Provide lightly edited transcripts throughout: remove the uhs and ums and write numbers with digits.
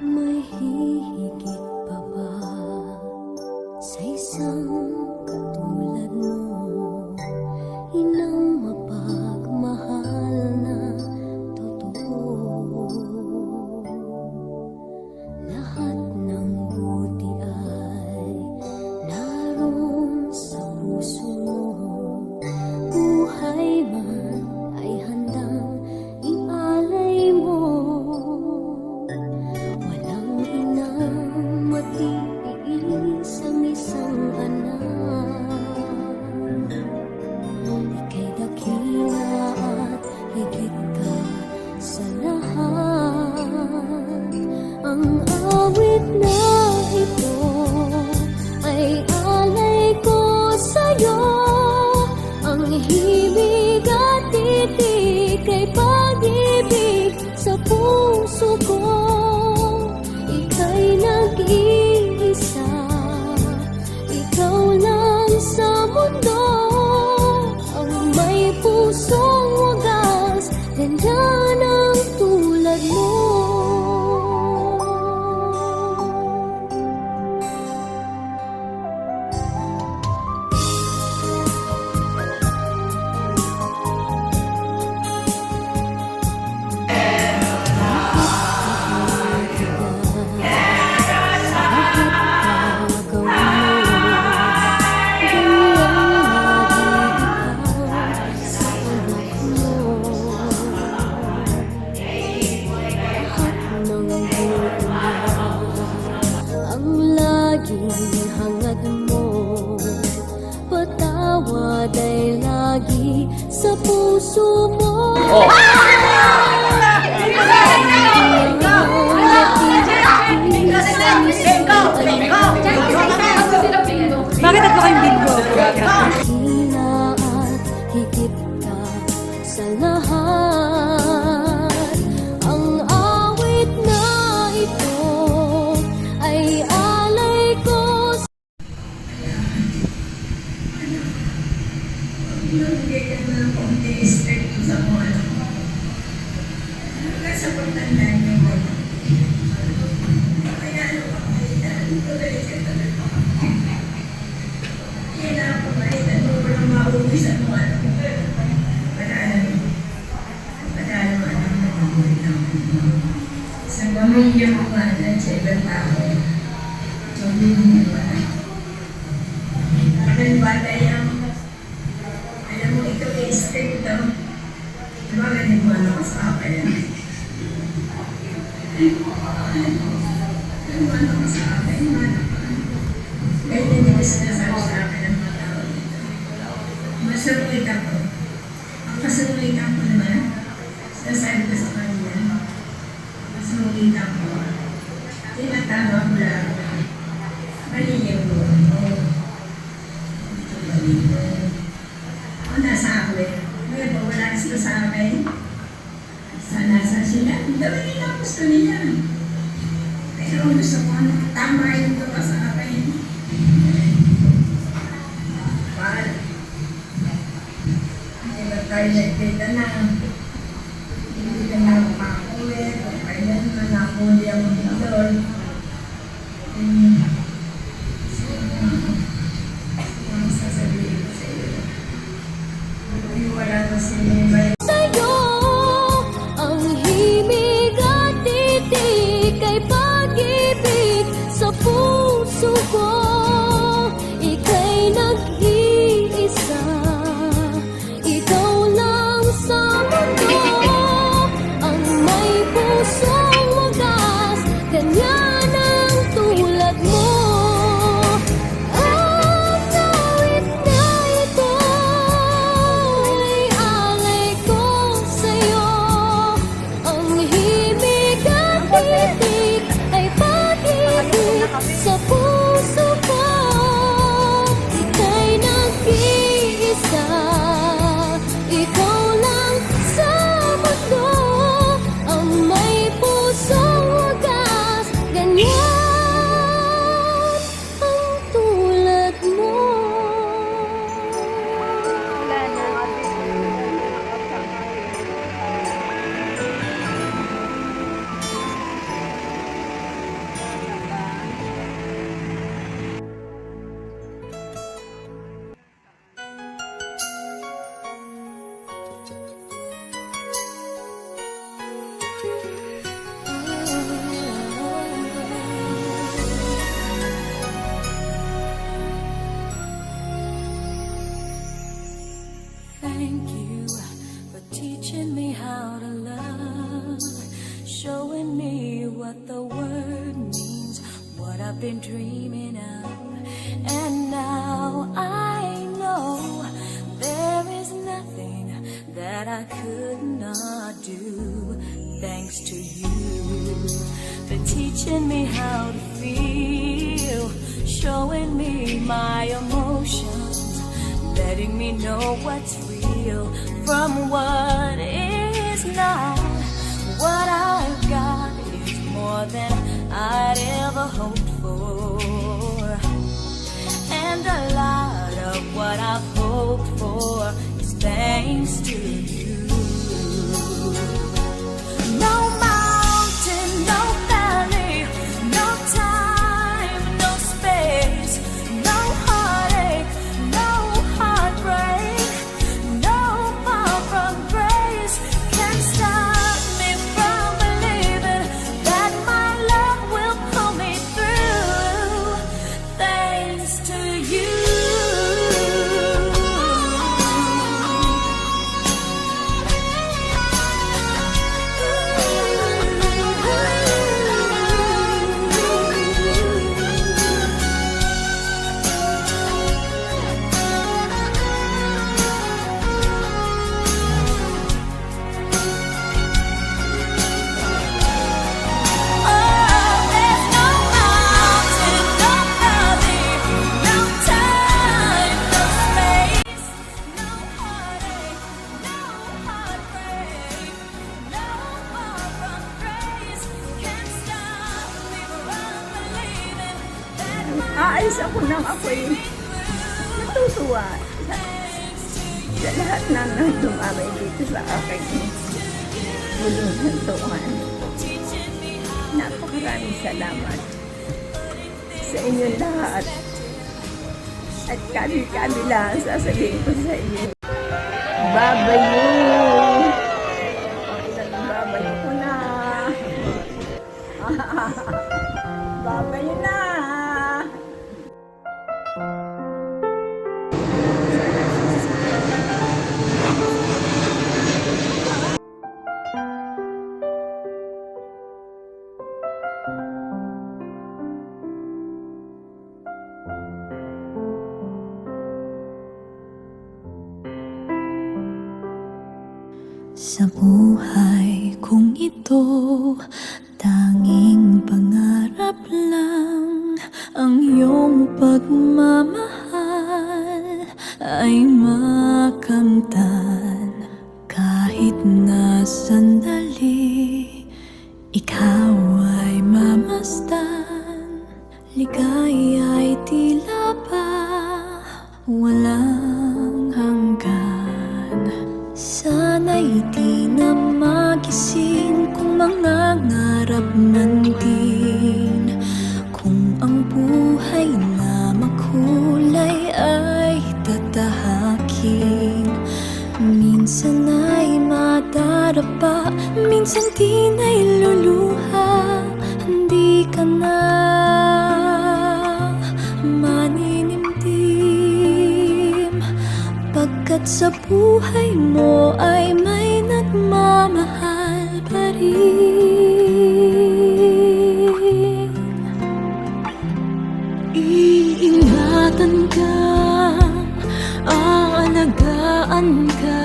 May hihigit pa ba sa isang katulad mo? Inang mapagmahal na totoo. Lahat ng buti ay naroon sa puso mo. Buhay man ay handang ialay mo. Matiis ang isang anak. Ika'y dakila at higit ka sa lahat. Ang awit na ito ay alay ko sa'yo. Ang himig at titik ay pag-ibig sa puso ko. Ika'y nag-iisa, ikaw lang sa mundo. Ang may pusong wagas, ganyan ang tulad mo. Hangad mo, patawad ay lagi sa puso mo. Bakit ako kayong bingo? Hina at higit ka sa lahat. Ang awit na ito ay alay ko. Bigay ka na ng konti straight sa mga anak mo. Sa pagtandaan niyo mo. Kaya ano ka tuloy ka talaga. Kinapamalitan mo pa ng mauwi sa mga anak mo. Padaan mo anak mo ng sa pamilya mo ka na sa ibang tao. Sabihin mo ba na? Ang bata yung alam mo, ito i-straight ito. Diba ganyan mo ano ka sa akin? Ano ka sa akin? Ganyan din yung sinasabi sa akin ng mga tao dito. Masulit ako. Ang masulit ako naman, sinasabi ko sa kanya, masulit ako. Tinatama ko lang. Baliyan mo. Ito baliyan mo. O nasa akin. Ngayon po, wala sila sa akin. Nasa sila. Dami nila ang gusto nila. Pero ang gusto ko, tama yung gawa sa akin. Para. Hindi ba tayo nagkita na? Hindi ka na makakulit. Kaya naman nakuli ang doon. Ang sasabihin ko sa iyo. Wala na si May. Sa'yo, ang himig at titik ay pag-ibig sa puso ko. Ika'y nag-iisa, ikaw lang sa mundo. Ang may pusong wagas, ganyan ang tulad mo. Ang awit na ito ay alay ko sa'yo. Ang himig at titik I've been dreaming of. And now I know there is nothing that I could not do. Thanks to you for teaching me how to feel, showing me my emotions, letting me know what's real from what is not. What I've got is more than I'd ever hoped for, and a lot of what I've hoped for is thanks to you. No mountain, no valley, no time, no space, no heartache, no heartbreak, no far from grace can stop me from believing that my love will pull me through. Thanks to you. Aalis ako nang ako'y natutuwa sa lahat ng dumamay dito sa aking muling santuan. Napakaraming salamat sa inyo lahat. At kami-kami lang sasabihin ko sa inyo. Babayo! Babayo ko na! Babayo na! Sa buhay kong ito, tanging pangarap lang ang iyong pagmamahal ay makamtan. Kahit na sandali, ikaw ay mamasdan. Ligaya'y tila ba walang hanggan. Sana'y di na magising kung mangangarap man din. Kung ang buhay na makulay ay tatahakin. Minsan ay madarapa, minsan di na'y luluha. Hindi ka na maninindim, pagkat sa buhay mo ay may nagmamahal pa rin. Iingatan ka, aalagaan ka.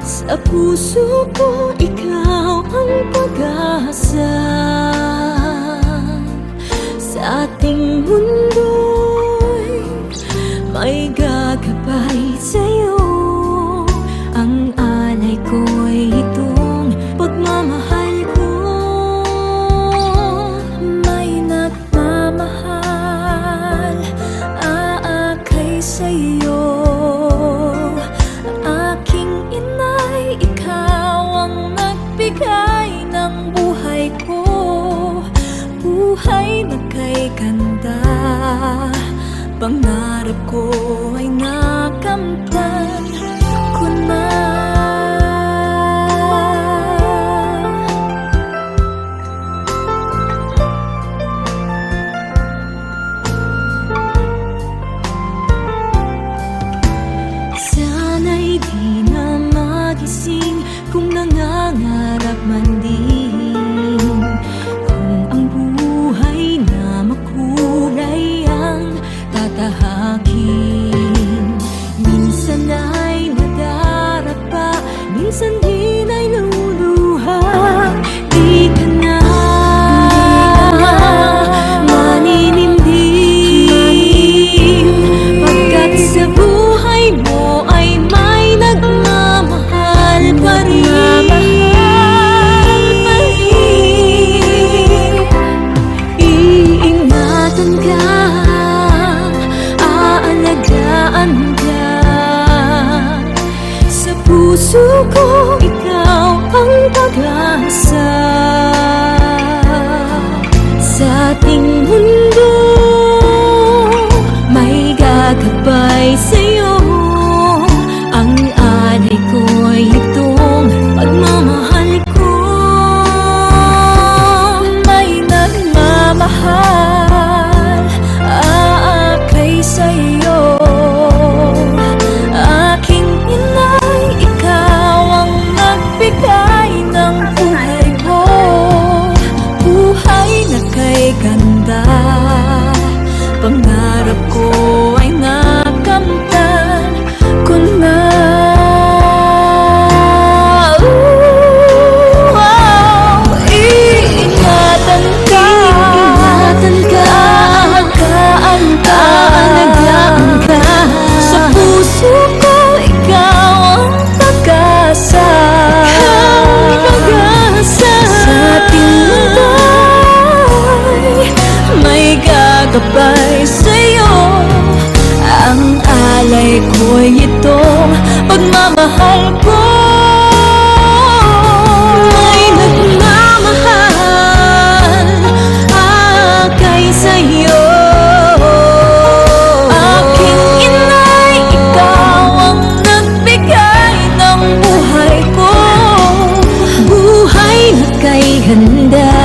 Sa puso ko ikaw ang pag-asa. Sa ating mundo'y may gagabay sa'yo. Ang alay ko'y itong pagmamahal ko. May nagmamahal, aakay sa'yo. Aking inay, ikaw ang nagbigay ng buhay ko. Buhay na kay ganda, pangarap ko ay nakamtan ko na. Sana'y di na magising kung nangangarap man din. Kung ang buhay puso ko, ikaw ang pag-asa. Sa ating mundo, may gagabay sa'yo. Ang alay ko'y itong pagmamahal ko. May nagmamahal, aakay sa'yo. Aking inay, ikaw ang nagbigay ng buhay ko. Buhay na kay ganda, pangarap ko ay nakamtan ko na. Iingatan ka, alagaan ka. Sa puso ko, ikaw ang pag-asa. Sa ating mundo'y may gagabay sa'yo. Ang alay ko'y itong pagmamahal ko. May nagmamahal, aakay sa'yo. Aking inay, ikaw ang nagbigay ng buhay ko. Buhay na kay handa,